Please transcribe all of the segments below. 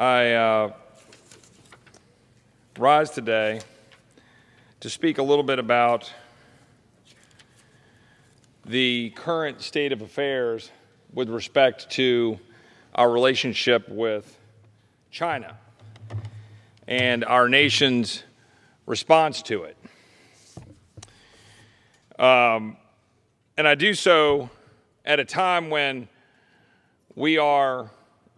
I rise today to speak a little bit about the current state of affairs with respect to our relationship with China and our nation's response to it. And I do so at a time when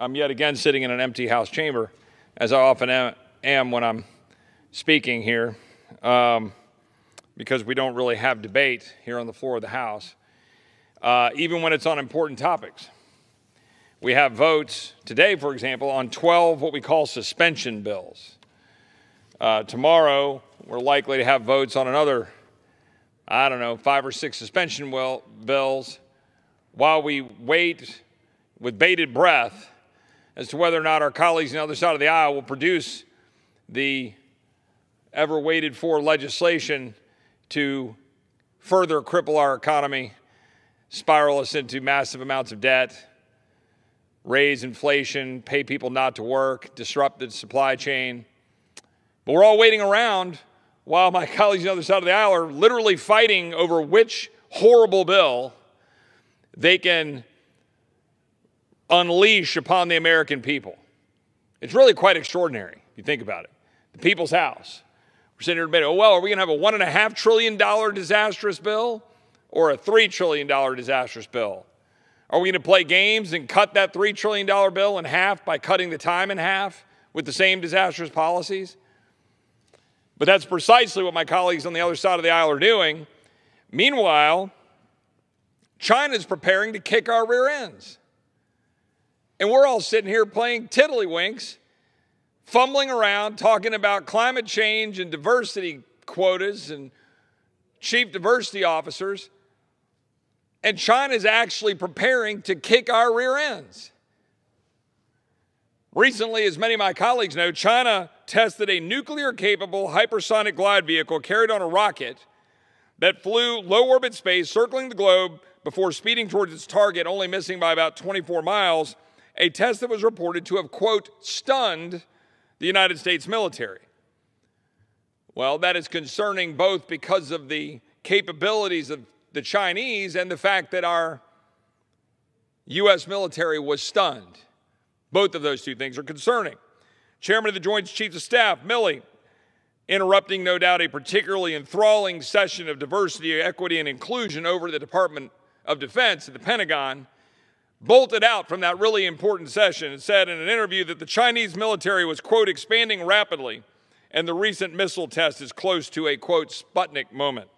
I'm yet again sitting in an empty House chamber, as I often am when I'm speaking here, because we don't really have debate here on the floor of the House, even when it's on important topics. We have votes today, for example, on 12 what we call suspension bills. Tomorrow, we're likely to have votes on another, 5 or 6 suspension bills, while we wait with bated breath as to whether or not our colleagues on the other side of the aisle will produce the ever-waited-for legislation to further cripple our economy, spiral us into massive amounts of debt, raise inflation, pay people not to work, disrupt the supply chain. But we're all waiting around while my colleagues on the other side of the aisle are literally fighting over which horrible bill they can unleash upon the American people. It's really quite extraordinary, if you think about it. The People's House. We're sitting here debating, are we going to have a $1.5 trillion disastrous bill or a $3 trillion disastrous bill? Are we going to play games and cut that $3 trillion bill in half by cutting the time in half with the same disastrous policies? But that's precisely what my colleagues on the other side of the aisle are doing. Meanwhile, China is preparing to kick our rear ends. And we're all sitting here playing tiddlywinks, fumbling around, talking about climate change and diversity quotas and chief diversity officers. And China is actually preparing to kick our rear ends. Recently, as many of my colleagues know, China tested a nuclear-capable hypersonic glide vehicle carried on a rocket that flew low-orbit space, circling the globe before speeding towards its target, only missing by about 24 miles, a test that was reported to have, quote, stunned the United States military. Well, that is concerning both because of the capabilities of the Chinese and the fact that our U.S. military was stunned. Both of those two things are concerning. Chairman of the Joint Chiefs of Staff, Milley, interrupting, no doubt, a particularly enthralling session of diversity, equity, and inclusion over the Department of Defense at the Pentagon, bolted out from that really important session and said in an interview that the Chinese military was, quote, expanding rapidly, and the recent missile test is close to a, quote, Sputnik moment.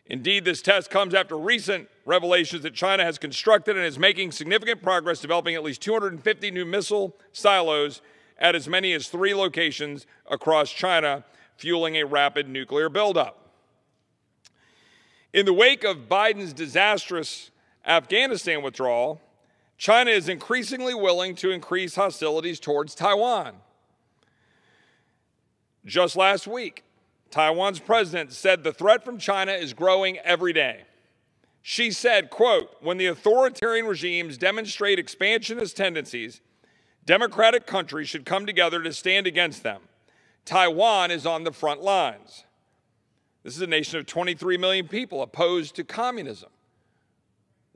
Indeed, this test comes after recent revelations that China has constructed and is making significant progress developing at least 250 new missile silos at as many as 3 locations across China, fueling a rapid nuclear buildup. In the wake of Biden's disastrous Afghanistan withdrawal, China is increasingly willing to increase hostilities towards Taiwan. Just last week, Taiwan's president said the threat from China is growing every day. She said, quote, when the authoritarian regimes demonstrate expansionist tendencies, democratic countries should come together to stand against them. Taiwan is on the front lines. This is a nation of 23 million people opposed to communism.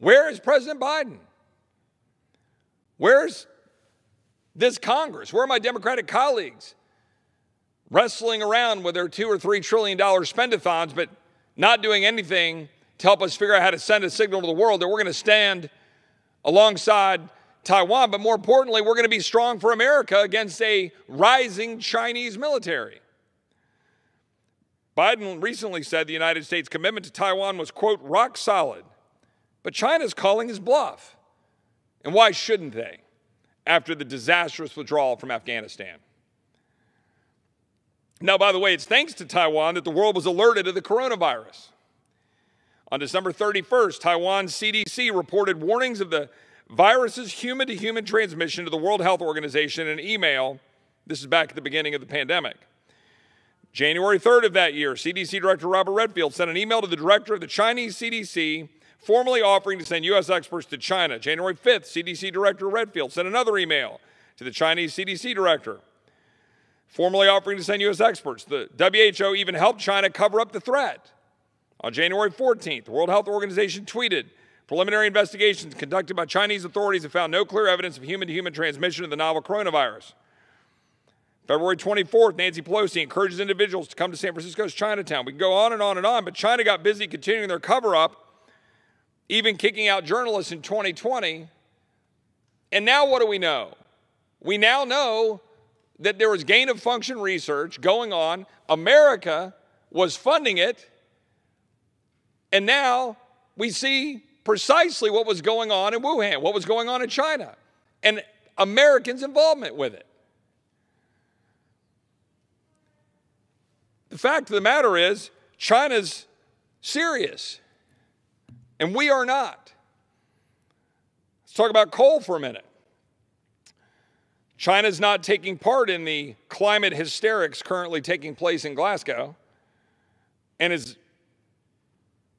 Where is President Biden? Where's this Congress? Where are my Democratic colleagues? Wrestling around with their $2 or $3 trillion spend-a-thons, but not doing anything to help us figure out how to send a signal to the world that we're going to stand alongside Taiwan, but more importantly, we're going to be strong for America against a rising Chinese military. Biden recently said the United States' commitment to Taiwan was, quote, rock solid. But China's calling his bluff. And why shouldn't they, after the disastrous withdrawal from Afghanistan? Now, by the way, it's thanks to Taiwan that the world was alerted to the coronavirus. On December 31st, Taiwan's CDC reported warnings of the virus's human-to-human transmission to the World Health Organization in an email. This is back at the beginning of the pandemic. January 3rd of that year, CDC Director Robert Redfield sent an email to the director of the Chinese CDC formally offering to send U.S. experts to China. January 5th, CDC Director Redfield sent another email to the Chinese CDC director, formally offering to send U.S. experts. The WHO even helped China cover up the threat. On January 14th, the World Health Organization tweeted, preliminary investigations conducted by Chinese authorities have found no clear evidence of human-to-human transmission of the novel coronavirus. February 24th, Nancy Pelosi encourages individuals to come to San Francisco's Chinatown. We can go on and on and on, but China got busy continuing their cover-up, even kicking out journalists in 2020. And now what do we know? We now know that there was gain-of-function research going on. America was funding it. And now we see precisely what was going on in Wuhan, what was going on in China, and Americans' involvement with it. The fact of the matter is, China's serious, and we are not. Let's talk about coal for a minute. China's not taking part in the climate hysterics currently taking place in Glasgow, and is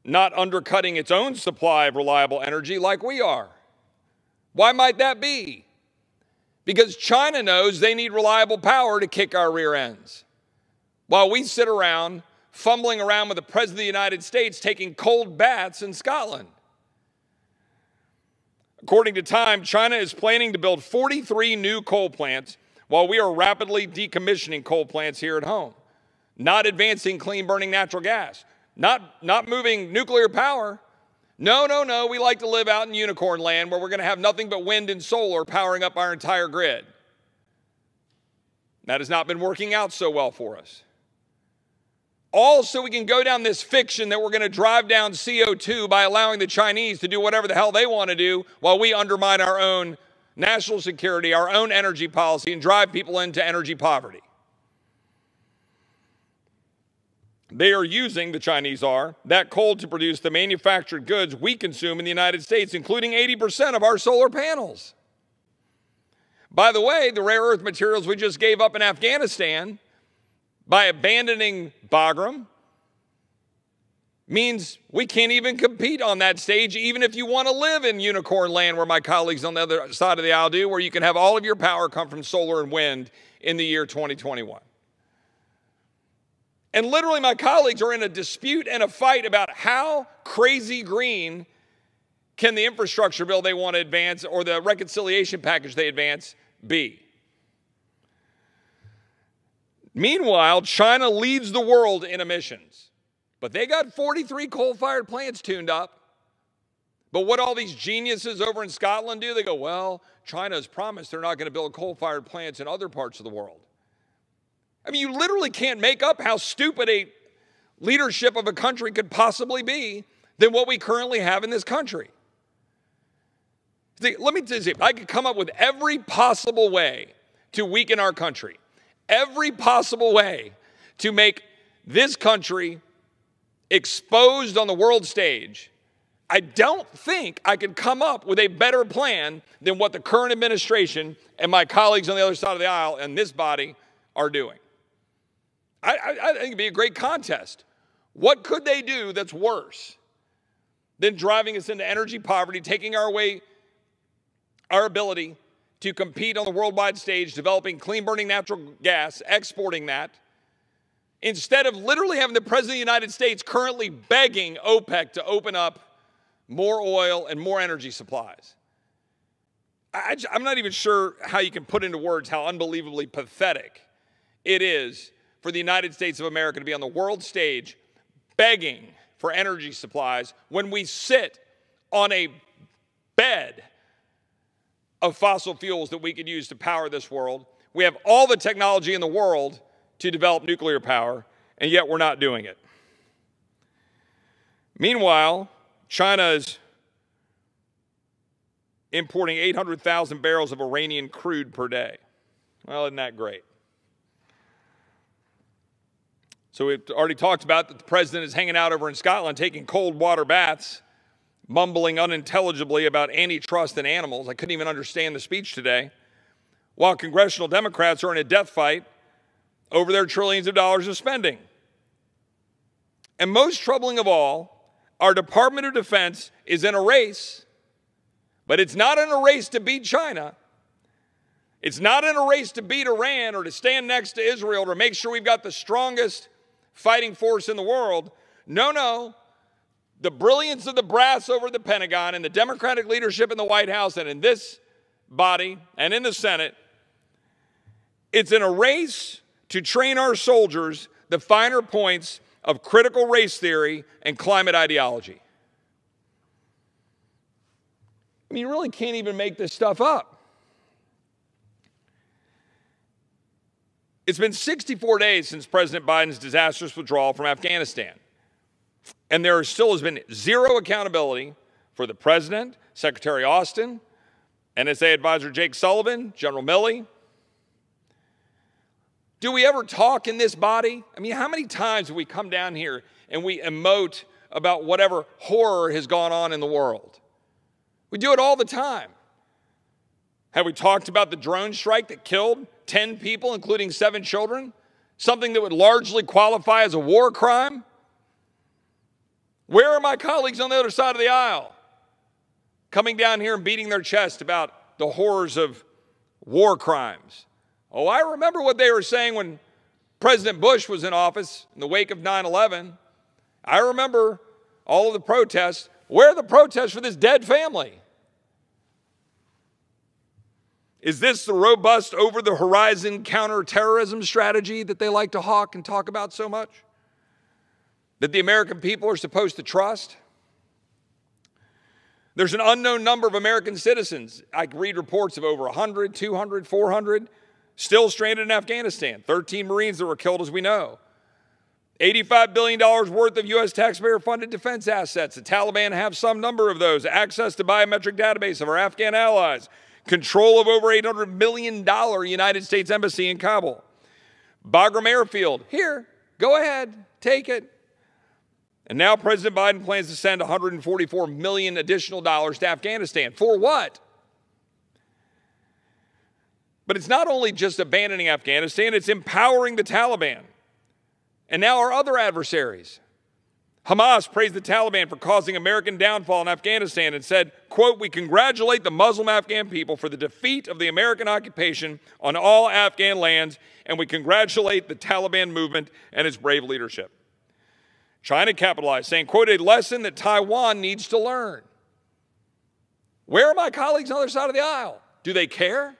not undercutting its own supply of reliable energy like we are. Why might that be? Because China knows they need reliable power to kick our rear ends, while we sit around fumbling around with the President of the United States taking cold baths in Scotland. According to Time, China is planning to build 43 new coal plants while we are rapidly decommissioning coal plants here at home, not advancing clean-burning natural gas. Not moving nuclear power. No, we like to live out in unicorn land where we're going to have nothing but wind and solar powering up our entire grid. That has not been working out so well for us. All so we can go down this fiction that we're going to drive down CO2 by allowing the Chinese to do whatever the hell they want to do while we undermine our own national security, our own energy policy, and drive people into energy poverty. They are using, the Chinese are, that coal to produce the manufactured goods we consume in the United States, including 80% of our solar panels. By the way, the rare earth materials we just gave up in Afghanistan by abandoning Bagram means we can't even compete on that stage, even if you want to live in unicorn land where my colleagues on the other side of the aisle do, where you can have all of your power come from solar and wind in the year 2021. And literally my colleagues are in a dispute and a fight about how crazy green can the infrastructure bill they want to advance or the reconciliation package they advance be. Meanwhile, China leads the world in emissions, but they got 43 coal-fired plants tuned up. But what all these geniuses over in Scotland do, they go, well, China has promised they're not going to build coal-fired plants in other parts of the world. I mean, you literally can't make up how stupid a leadership of a country could possibly be than what we currently have in this country. See, let me tell you, I could come up with every possible way to weaken our country, every possible way to make this country exposed on the world stage. I don't think I could come up with a better plan than what the current administration and my colleagues on the other side of the aisle and this body are doing. I think it'd be a great contest. What could they do that's worse than driving us into energy poverty, taking away our ability to compete on the worldwide stage, developing clean-burning natural gas, exporting that, instead of literally having the President of the United States currently begging OPEC to open up more oil and more energy supplies? I'm not even sure how you can put into words how unbelievably pathetic it is for the United States of America to be on the world stage begging for energy supplies when we sit on a bed of fossil fuels that we could use to power this world. We have all the technology in the world to develop nuclear power, and yet we're not doing it. Meanwhile, China is importing 800,000 barrels of Iranian crude per day. Well, isn't that great? So we've already talked about that the president is hanging out over in Scotland taking cold water baths, mumbling unintelligibly about antitrust and animals. I couldn't even understand the speech today. While congressional Democrats are in a death fight over their trillions of dollars of spending. And most troubling of all, our Department of Defense is in a race, but it's not in a race to beat China. It's not in a race to beat Iran or to stand next to Israel or make sure we've got the strongest fighting force in the world. No, no. The brilliance of the brass over the Pentagon and the Democratic leadership in the White House and in this body and in the Senate, it's in a race to train our soldiers the finer points of critical race theory and climate ideology. I mean, you really can't even make this stuff up. It's been 64 days since President Biden's disastrous withdrawal from Afghanistan. And there still has been zero accountability for the President, Secretary Austin, NSA Advisor Jake Sullivan, General Milley. Do we ever talk in this body? I mean, how many times have we come down here and we emote about whatever horror has gone on in the world? We do it all the time. Have we talked about the drone strike that killed 10 people, including 7 children? Something that would largely qualify as a war crime? Where are my colleagues on the other side of the aisle? Coming down here and beating their chest about the horrors of war crimes. Oh, I remember what they were saying when President Bush was in office in the wake of 9/11. I remember all of the protests. Where are the protests for this dead family? Is this the robust over-the-horizon counterterrorism strategy that they like to hawk and talk about so much? That the American people are supposed to trust? There's an unknown number of American citizens. I read reports of over 100, 200, 400 still stranded in Afghanistan. 13 Marines that were killed, as we know. $85 billion worth of U.S. taxpayer-funded defense assets. The Taliban have some number of those. Access to biometric database of our Afghan allies. Control of over $800 million United States Embassy in Kabul. Bagram Airfield. Here, go ahead, take it. And now President Biden plans to send $144 million additional dollars to Afghanistan. For what? But it's not only just abandoning Afghanistan, it's empowering the Taliban. And now our other adversaries. Hamas praised the Taliban for causing American downfall in Afghanistan and said, quote, "We congratulate the Muslim Afghan people for the defeat of the American occupation on all Afghan lands, and we congratulate the Taliban movement and its brave leadership." China capitalized, saying, quote, "A lesson that Taiwan needs to learn." Where are my colleagues on the other side of the aisle? Do they care?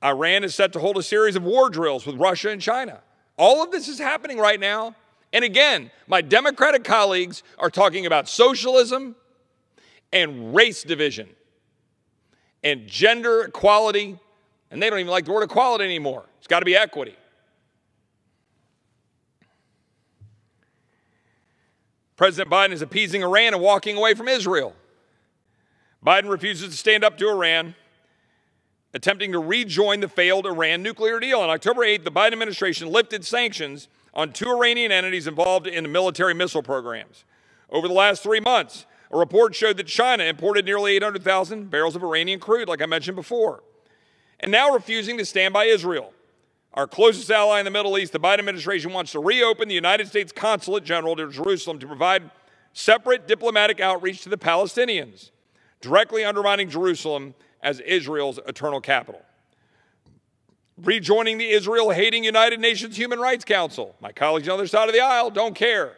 Iran is set to hold a series of war drills with Russia and China. All of this is happening right now. And again, my Democratic colleagues are talking about socialism and race division and gender equality. And they don't even like the word equality anymore. It's got to be equity. President Biden is appeasing Iran and walking away from Israel. Biden refuses to stand up to Iran, attempting to rejoin the failed Iran nuclear deal. On October 8th, the Biden administration lifted sanctions on 2 Iranian entities involved in the military missile programs. Over the last 3 months, a report showed that China imported nearly 800,000 barrels of Iranian crude, like I mentioned before, and now refusing to stand by Israel. Our closest ally in the Middle East, the Biden administration wants to reopen the United States Consulate General to Jerusalem to provide separate diplomatic outreach to the Palestinians, directly undermining Jerusalem as Israel's eternal capital. Rejoining the Israel-hating United Nations Human Rights Council. My colleagues on the other side of the aisle don't care.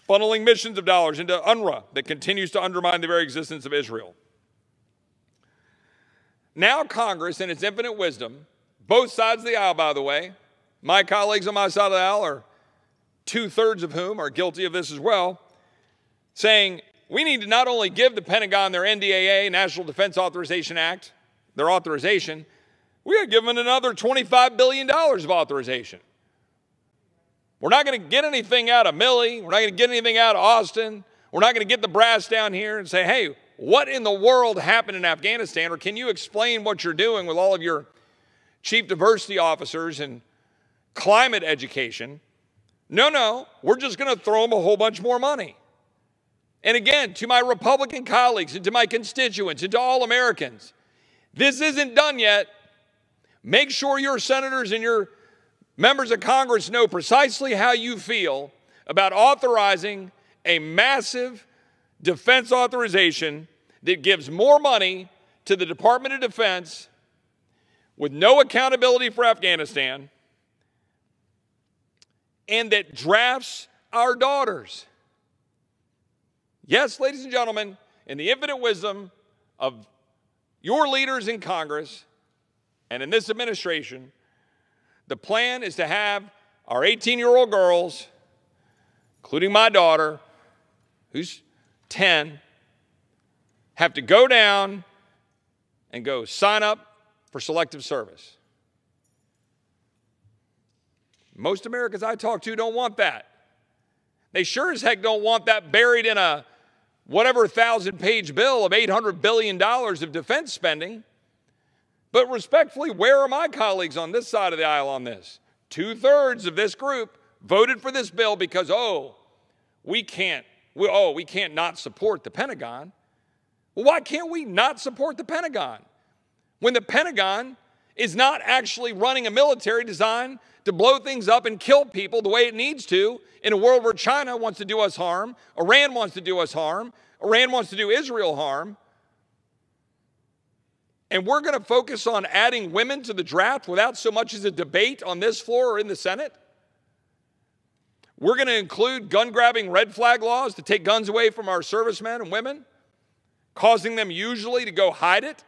Funneling millions of dollars into UNRWA that continues to undermine the very existence of Israel. Now Congress, in its infinite wisdom, both sides of the aisle, by the way, my colleagues on my side of the aisle, are 2/3 of whom are guilty of this as well, saying we need to not only give the Pentagon their NDAA, National Defense Authorization Act, their authorization, we are given another $25 billion of authorization. We're not going to get anything out of Milley. We're not going to get anything out of Austin. We're not going to get the brass down here and say, hey, what in the world happened in Afghanistan? Or can you explain what you're doing with all of your chief diversity officers and climate education? No, we're just going to throw them a whole bunch more money. And again, to my Republican colleagues and to my constituents and to all Americans, this isn't done yet. Make sure your senators and your members of Congress know precisely how you feel about authorizing a massive defense authorization that gives more money to the Department of Defense with no accountability for Afghanistan and that drafts our daughters. Yes, ladies and gentlemen, in the infinite wisdom of your leaders in Congress and in this administration, the plan is to have our 18-year-old girls, including my daughter, who's 10, have to go down and go sign up for selective service. Most Americans I talk to don't want that. They sure as heck don't want that buried in a whatever 1,000-page bill of $800 billion of defense spending. But respectfully, where are my colleagues on this side of the aisle on this? 2/3 of this group voted for this bill because, we can't not support the Pentagon. Well, why can't we not support the Pentagon when the Pentagon is not actually running a military designed to blow things up and kill people the way it needs to in a world where China wants to do us harm, Iran wants to do us harm, Iran wants to do Israel harm? And we're going to focus on adding women to the draft without so much as a debate on this floor or in the Senate? We're going to include gun-grabbing red flag laws to take guns away from our servicemen and women, causing them usually to go hide it,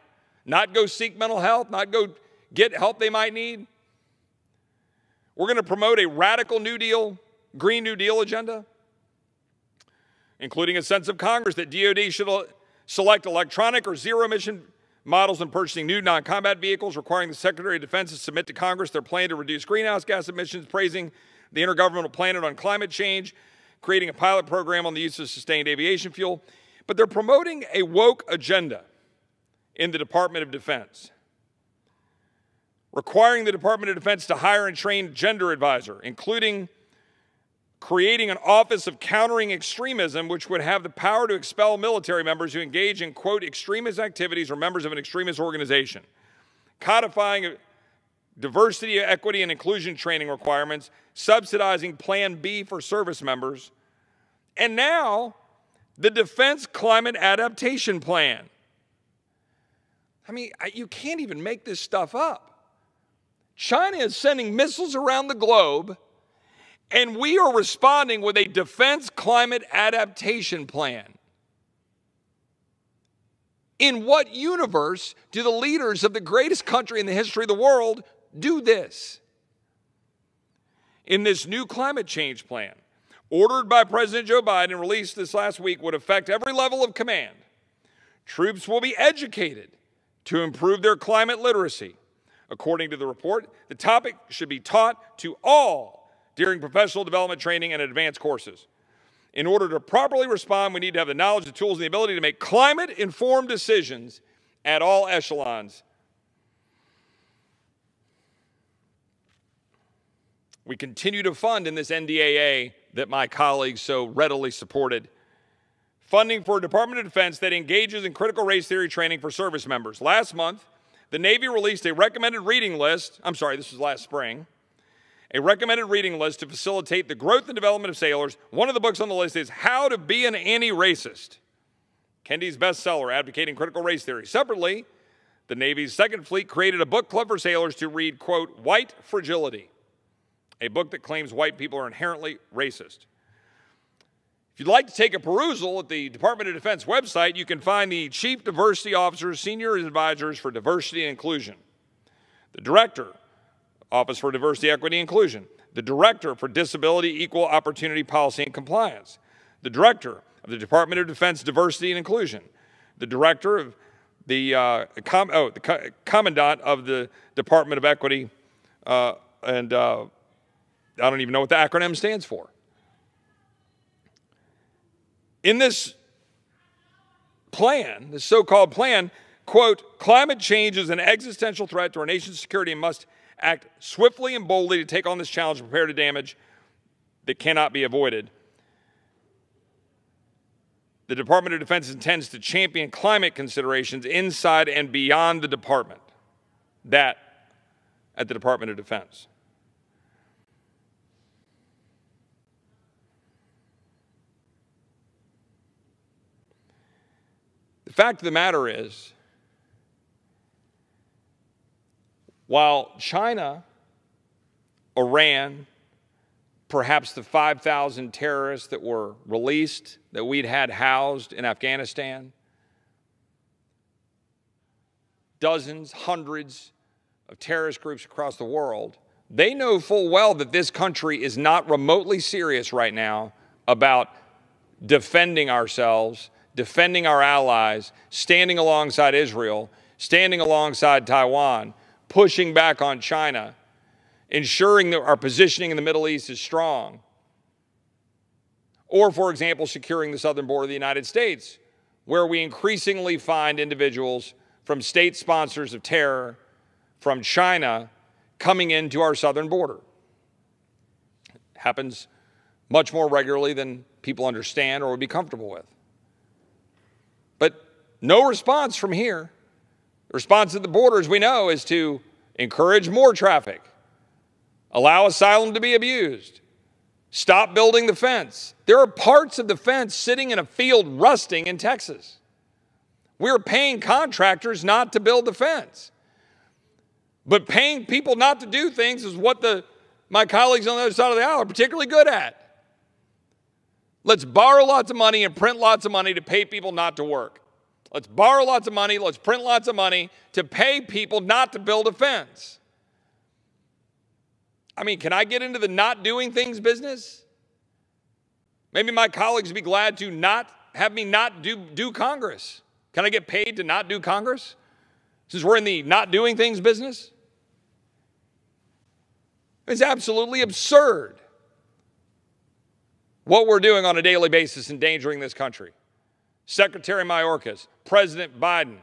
not go seek mental health, not go get help they might need. We're going to promote a radical New Deal, Green New Deal agenda, including a sense of Congress that DOD should select electronic or zero-emission models when purchasing new non-combat vehicles, requiring the Secretary of Defense to submit to Congress their plan to reduce greenhouse gas emissions, praising the Intergovernmental Panel on Climate Change, creating a pilot program on the use of sustained aviation fuel. But they're promoting a woke agenda in the Department of Defense, requiring the Department of Defense to hire and train gender advisor, including creating an office of countering extremism, which would have the power to expel military members who engage in, quote, extremist activities or members of an extremist organization, codifying diversity, equity, and inclusion training requirements, subsidizing Plan B for service members, and now the Defense Climate Adaptation Plan. I mean, you can't even make this stuff up. China is sending missiles around the globe, and we are responding with a Defense Climate Adaptation Plan. In what universe do the leaders of the greatest country in the history of the world do this? In this new climate change plan, ordered by President Joe Biden and released this last week, would affect every level of command. Troops will be educated to improve their climate literacy. According to the report, the topic should be taught to all during professional development training and advanced courses. In order to properly respond, we need to have the knowledge, the tools, and the ability to make climate-informed decisions at all echelons. We continue to fund in this NDAA that my colleagues so readily supported, funding for a Department of Defense that engages in critical race theory training for service members. Last month, the Navy released a recommended reading list, this was last spring, a recommended reading list to facilitate the growth and development of sailors. One of the books on the list is How to Be an Anti-Racist, Kendi's bestseller, advocating critical race theory. Separately, the Navy's Second Fleet created a book club for sailors to read, quote, White Fragility, a book that claims white people are inherently racist. If you'd like to take a perusal at the Department of Defense website, you can find the Chief Diversity Officers, Senior Advisors for Diversity and Inclusion, the Director, Office for Diversity, Equity, and Inclusion, the Director for Disability, Equal Opportunity Policy and Compliance, the Director of the Department of Defense Diversity and Inclusion, the Director of the Commandant of the Department of Equity, and I don't even know what the acronym stands for. In this plan, this so-called plan, quote, climate change is an existential threat to our nation's security and must act swiftly and boldly to take on this challenge and prepare to damage that cannot be avoided. The Department of Defense intends to champion climate considerations inside and beyond the department. That at the Department of Defense. The fact of the matter is While China, Iran, perhaps the 5,000 terrorists that were released, that we'd had housed in Afghanistan, dozens, hundreds of terrorist groups across the world, they know full well that this country is not remotely serious right now about defending ourselves, defending our allies, standing alongside Israel, standing alongside Taiwan, pushing back on China, ensuring that our positioning in the Middle East is strong. Or, for example, securing the southern border of the United States, where we increasingly find individuals from state sponsors of terror, from China, coming into our southern border. It happens much more regularly than people understand or would be comfortable with. But no response from here. The response at the border, as we know, is to encourage more traffic, allow asylum to be abused, stop building the fence. There are parts of the fence sitting in a field rusting in Texas. We're paying contractors not to build the fence. But paying people not to do things is what my colleagues on the other side of the aisle are particularly good at. Let's borrow lots of money and print lots of money to pay people not to work. Let's borrow lots of money, let's print lots of money to pay people not to build a fence. I mean, can I get into the not doing things business? Maybe my colleagues would be glad to not have me not do Congress. Can I get paid to not do Congress? Since we're in the not doing things business? It's absolutely absurd what we're doing on a daily basis, endangering this country. Secretary Mayorkas, President Biden,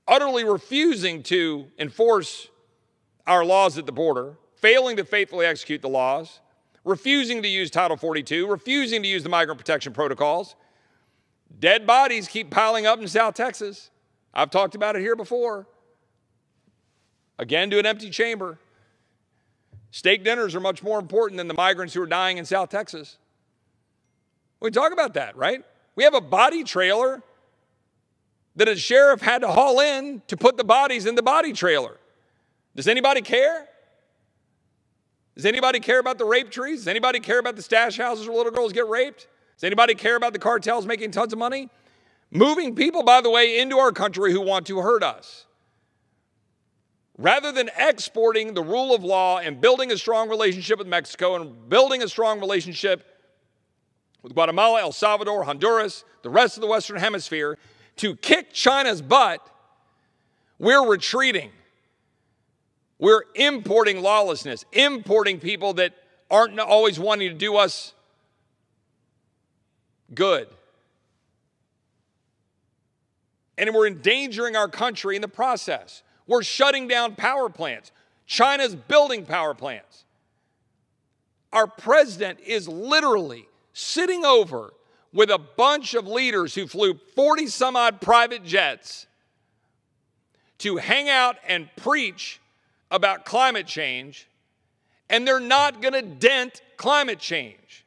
utterly refusing to enforce our laws at the border, failing to faithfully execute the laws, refusing to use Title 42, refusing to use the migrant protection protocols. Dead bodies keep piling up in South Texas. I've talked about it here before. Again, to an empty chamber. Steak dinners are much more important than the migrants who are dying in South Texas. We talk about that, right? We have a body trailer that a sheriff had to haul in to put the bodies in the body trailer. Does anybody care? Does anybody care about the rape trees? Does anybody care about the stash houses where little girls get raped? Does anybody care about the cartels making tons of money? Moving people, by the way, into our country who want to hurt us. Rather than exporting the rule of law and building a strong relationship with Mexico and building a strong relationship with Guatemala, El Salvador, Honduras, the rest of the Western Hemisphere, to kick China's butt, we're retreating. We're importing lawlessness, importing people that aren't always wanting to do us good. And we're endangering our country in the process. We're shutting down power plants. China's building power plants. Our president is literally sitting over with a bunch of leaders who flew 40 some odd private jets to hang out and preach about climate change, and they're not going to dent climate change.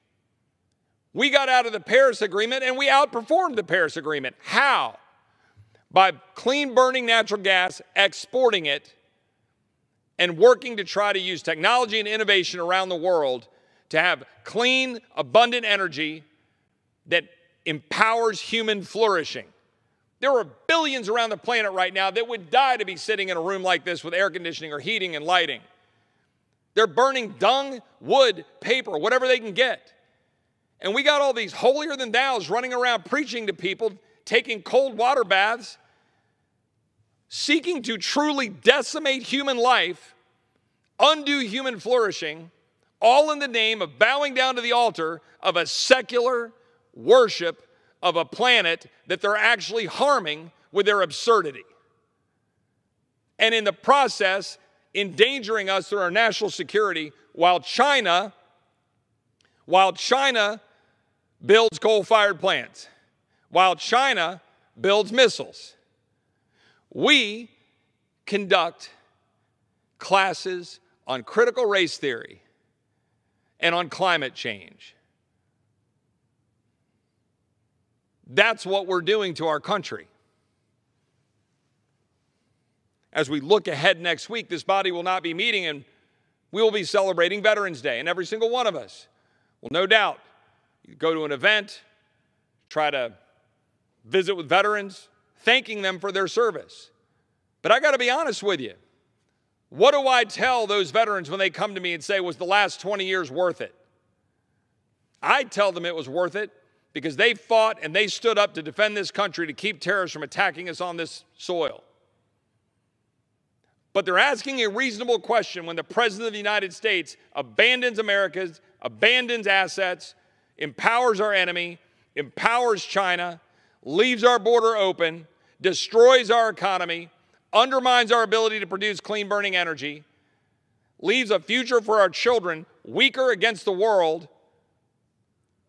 We got out of the Paris Agreement and we outperformed the Paris Agreement. How? By clean burning natural gas, exporting it, and working to try to use technology and innovation around the world to have clean, abundant energy that empowers human flourishing. There are billions around the planet right now that would die to be sitting in a room like this with air conditioning or heating and lighting. They're burning dung, wood, paper, whatever they can get. And we got all these holier-than-thous running around preaching to people, taking cold water baths, seeking to truly decimate human life, undo human flourishing, all in the name of bowing down to the altar of a secular worship of a planet that they're actually harming with their absurdity. And in the process, endangering us through our national security while China builds coal-fired plants, while China builds missiles. We conduct classes on critical race theory and on climate change. That's what we're doing to our country. as we look ahead next week, this body will not be meeting and we will be celebrating Veterans Day. And every single one of us will no doubt go to an event, try to visit with veterans, thanking them for their service. But I got to be honest with you. What do I tell those veterans when they come to me and say, was the last 20 years worth it? I tell them it was worth it because they fought and they stood up to defend this country, to keep terrorists from attacking us on this soil. But they're asking a reasonable question when the President of the United States abandons America, abandons assets, empowers our enemy, empowers China, leaves our border open, destroys our economy, undermines our ability to produce clean-burning energy, leaves a future for our children weaker against the world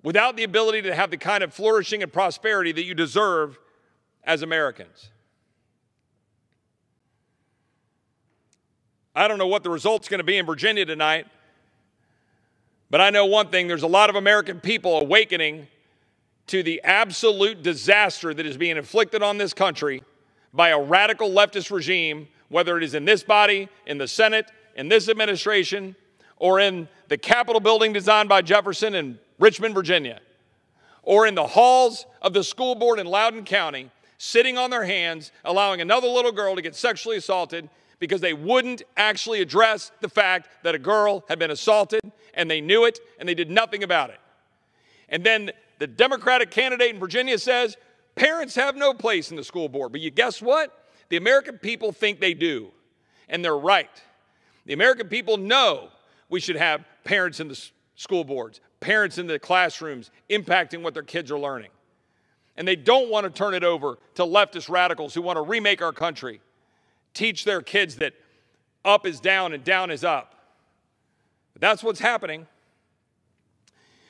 without the ability to have the kind of flourishing and prosperity that you deserve as Americans. I don't know what the result's going to be in Virginia tonight, but I know one thing: there's a lot of American people awakening to the absolute disaster that is being inflicted on this country by a radical leftist regime, whether it is in this body, in the Senate, in this administration, or in the Capitol building designed by Jefferson in Richmond, Virginia, or in the halls of the school board in Loudoun County, sitting on their hands, allowing another little girl to get sexually assaulted because they wouldn't actually address the fact that a girl had been assaulted, and they knew it, and they did nothing about it. And then the Democratic candidate in Virginia says, parents have no place in the school board. But you guess what? The American people think they do, and they're right. The American people know we should have parents in the school boards, parents in the classrooms impacting what their kids are learning. And they don't want to turn it over to leftist radicals who want to remake our country, teach their kids that up is down and down is up. But that's what's happening.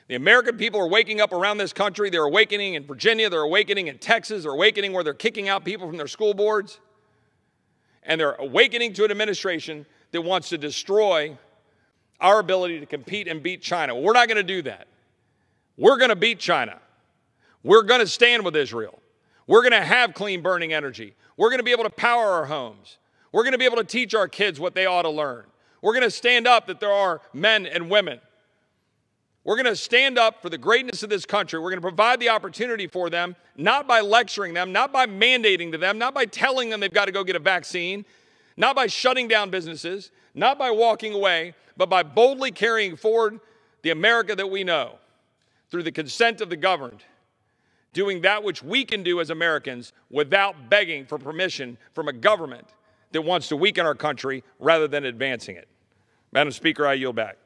The American people are waking up around this country. They're awakening in Virginia. They're awakening in Texas. They're awakening where they're kicking out people from their school boards. And they're awakening to an administration that wants to destroy our ability to compete and beat China. Well, we're not going to do that. We're going to beat China. We're going to stand with Israel. We're going to have clean burning energy. We're going to be able to power our homes. We're going to be able to teach our kids what they ought to learn. We're going to stand up that there are men and women. We're going to stand up for the greatness of this country. We're going to provide the opportunity for them, not by lecturing them, not by mandating to them, not by telling them they've got to go get a vaccine, not by shutting down businesses, not by walking away, but by boldly carrying forward the America that we know through the consent of the governed, doing that which we can do as Americans without begging for permission from a government that wants to weaken our country rather than advancing it. Madam Speaker, I yield back.